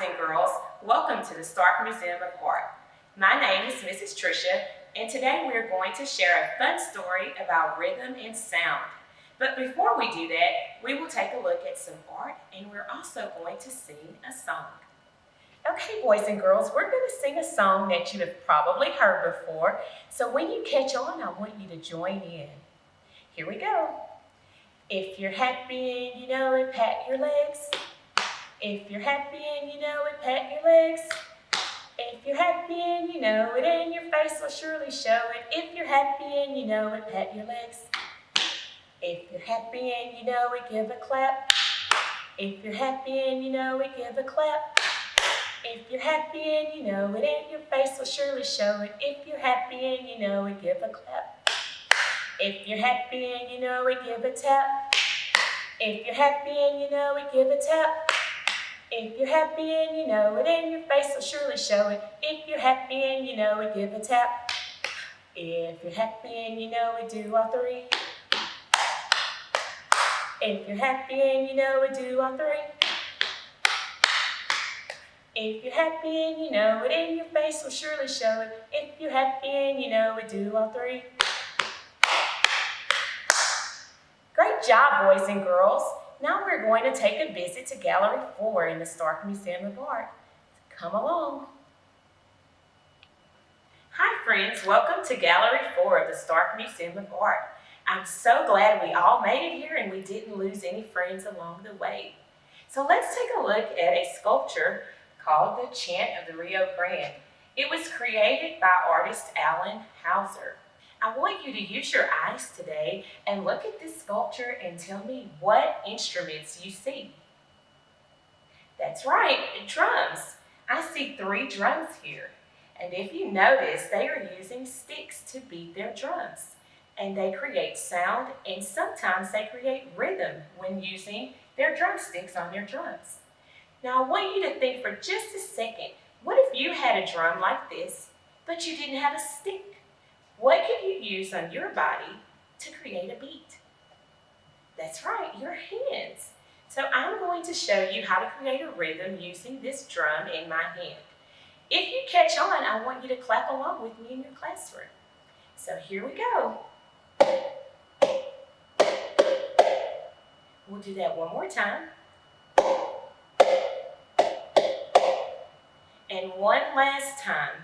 and girls. Welcome to the Stark Museum of Art. My name is Mrs. Tricia, and today we're going to share a fun story about rhythm and sound. But before we do that, we will take a look at some art, and we're also going to sing a song. Okay, boys and girls, we're going to sing a song that you have probably heard before, so when you catch on, I want you to join in. Here we go. If you're happy and you know it, pat your legs. If you're happy and you know it, pat your legs. If you're happy and you know it, and your face will surely show it. If you're happy and you know it, pat your legs. If you're happy and you know it, give a clap. If you're happy and you know it, give a clap. If you're happy and you know it, and your face will surely show it. If you're happy and you know it, give a clap. If you're happy and you know it, give a tap. If you're happy and you know it, give a tap. If you're happy and you know it, and your face will surely show it. If you're happy and you know it, give a tap. If you're happy and you know it, do all three. If you're happy and you know it, do all three. If you're happy and you know it, and your face will surely show it. If you're happy and you know it, do all three. Great job, boys and girls. Now we're going to take a visit to Gallery 4 in the Stark Museum of Art. Come along. Hi friends, welcome to Gallery 4 of the Stark Museum of Art. I'm so glad we all made it here and we didn't lose any friends along the way. So let's take a look at a sculpture called the Chant of the Rio Grande. It was created by artist Alan Hauser. I want you to use your eyes today and look at this sculpture and tell me what instruments you see. That's right, drums. I see 3 drums here. And if you notice, they are using sticks to beat their drums. And they create sound, and sometimes they create rhythm when using their drumsticks on their drums. Now I want you to think for just a second, what if you had a drum like this, but you didn't have a stick? What could you use on your body to create a beat? That's right, your hands. So I'm going to show you how to create a rhythm using this drum in my hand. If you catch on, I want you to clap along with me in your classroom. So here we go. We'll do that one more time. And one last time.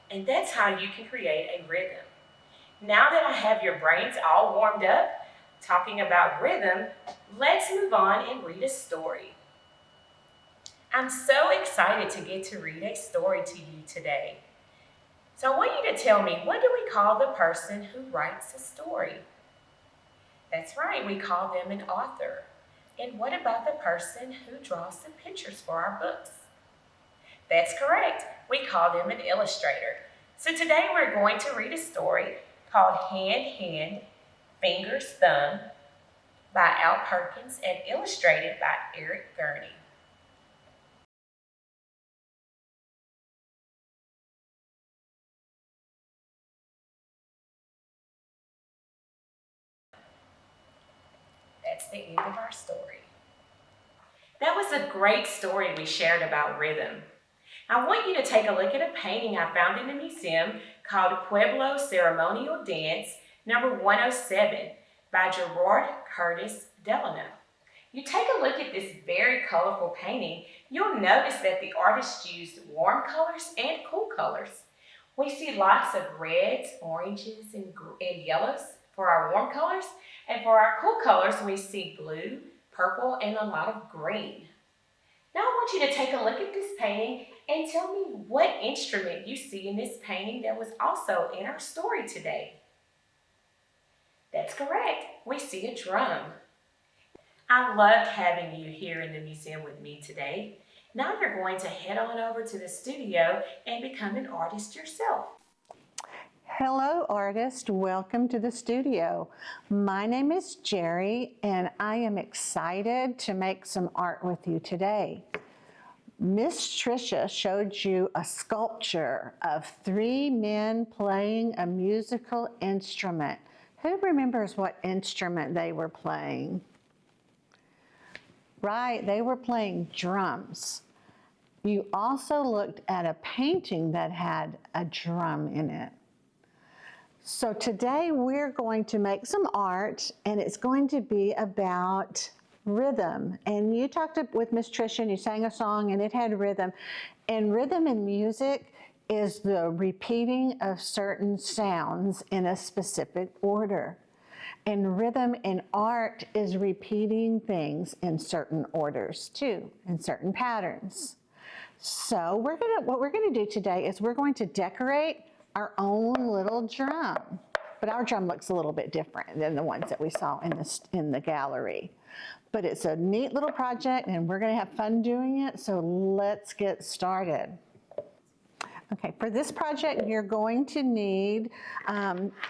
And that's how you can create a rhythm. Now that I have your brains all warmed up, talking about rhythm, let's move on and read a story. I'm so excited to get to read a story to you today. So I want you to tell me, what do we call the person who writes a story? That's right, we call them an author. And what about the person who draws the pictures for our books? That's correct. We call them an illustrator. So today we're going to read a story called Hand, Hand, Fingers, Thumb by Al Perkins and illustrated by Eric Gurney. That's the end of our story. That was a great story we shared about rhythm. I want you to take a look at a painting I found in the museum called Pueblo Ceremonial Dance, number 107, by Gerard Curtis Delano. You take a look at this very colorful painting, you'll notice that the artist used warm colors and cool colors. We see lots of reds, oranges, and yellows for our warm colors, and for our cool colors, we see blue, purple, and a lot of green. Now I want you to take a look at this painting and tell me what instrument you see in this painting that was also in our story today. That's correct. We see a drum. I loved having you here in the museum with me today. Now you're going to head on over to the studio and become an artist yourself. Hello artist, welcome to the studio. My name is Jerry and I am excited to make some art with you today. Miss Tricia showed you a sculpture of 3 men playing a musical instrument. Who remembers what instrument they were playing? Right, they were playing drums. You also looked at a painting that had a drum in it. So today we're going to make some art, and it's going to be about rhythm. And you talked with Miss Tricia and you sang a song and it had rhythm. And rhythm in music is the repeating of certain sounds in a specific order. And rhythm in art is repeating things in certain orders too, in certain patterns. So what we're gonna do today is we're going to decorate our own little drum. But our drum looks a little bit different than the ones that we saw in the gallery. But it's a neat little project and we're gonna have fun doing it, so let's get started. Okay, for this project, you're going to need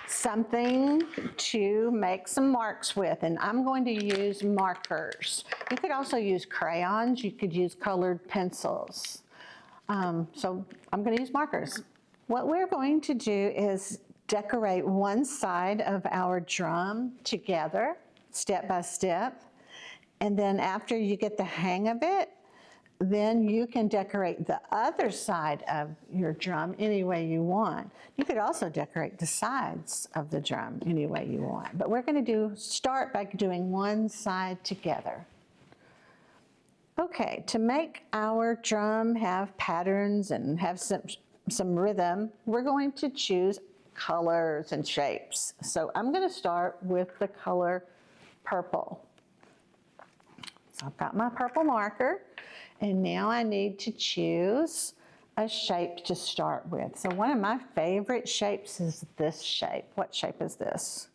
something to make some marks with, and I'm going to use markers. You could also use crayons, you could use colored pencils. So I'm going to use markers. What we're going to do is decorate one side of our drum together, step by step, and then after you get the hang of it, then you can decorate the other side of your drum any way you want. You could also decorate the sides of the drum any way you want. But we're going to start by doing one side together. Okay, to make our drum have patterns and have some rhythm, we're going to choose colors and shapes. So I'm going to start with the color purple. So I've got my purple marker. And now I need to choose a shape to start with. So one of my favorite shapes is this shape. What shape is this?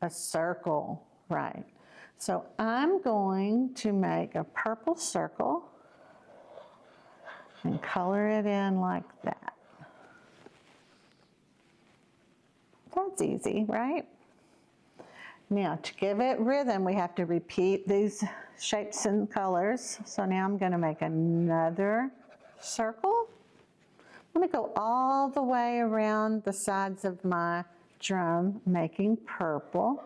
A circle, right. So I'm going to make a purple circle and color it in like that. That's easy, right? Now, to give it rhythm, we have to repeat these shapes and colors. So now I'm going to make another circle. I'm going to go all the way around the sides of my drum, making purple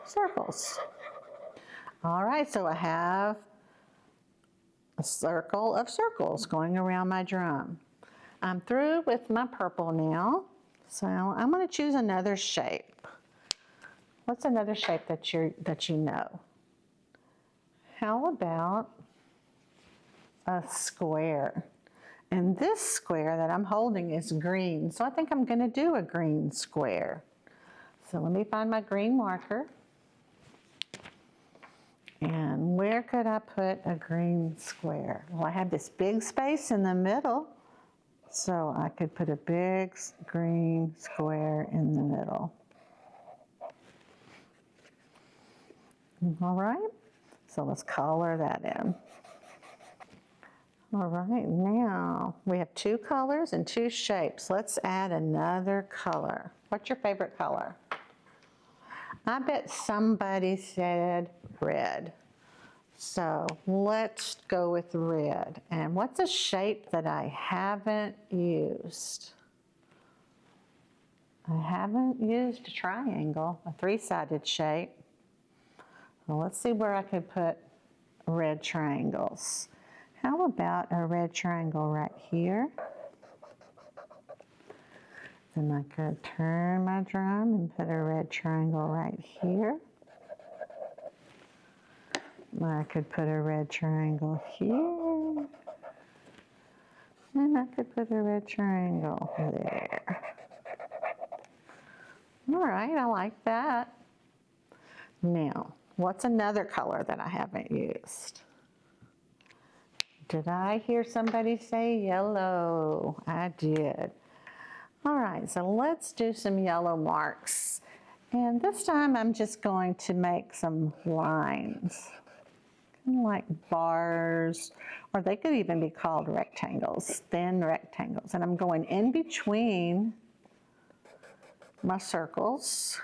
circles. All right, so I have a circle of circles going around my drum. I'm through with my purple now, so I'm going to choose another shape. What's another shape that you know? How about a square? And this square that I'm holding is green, so I think I'm going to do a green square. So let me find my green marker. And where could I put a green square? Well, I have this big space in the middle, so I could put a big green square in the middle. All right, so let's color that in. All right, now we have two colors and two shapes. Let's add another color. What's your favorite color? I bet somebody said red. So let's go with red. And what's a shape that I haven't used? I haven't used a triangle, a three-sided shape. Well, let's see where I could put red triangles. How about a red triangle right here? Then I could turn my drum and put a red triangle right here. I could put a red triangle here. And I could put a red triangle there. All right, I like that. Now, what's another color that I haven't used? Did I hear somebody say yellow? I did. All right, so let's do some yellow marks. And this time I'm just going to make some lines, kind of like bars, or they could even be called rectangles, thin rectangles. And I'm going in between my circles.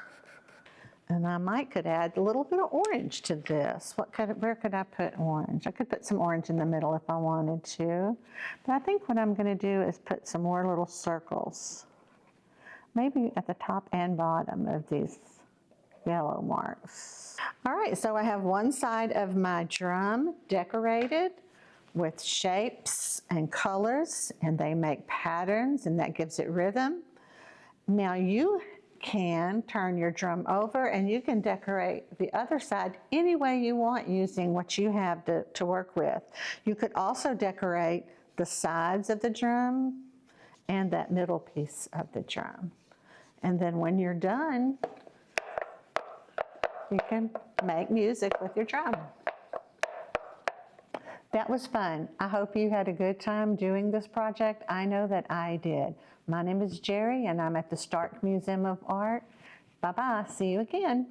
And I could add a little bit of orange to this. Where could I put orange? I could put some orange in the middle if I wanted to. But I think what I'm going to do is put some more little circles. Maybe at the top and bottom of these yellow marks. All right, so I have one side of my drum decorated with shapes and colors, and they make patterns, and that gives it rhythm. Now you can turn your drum over and you can decorate the other side any way you want using what you have to work with. You could also decorate the sides of the drum and that middle piece of the drum. And then when you're done, you can make music with your drum. That was fun. I hope you had a good time doing this project. I know that I did. My name is Jerry, and I'm at the Stark Museum of Art. Bye-bye. See you again.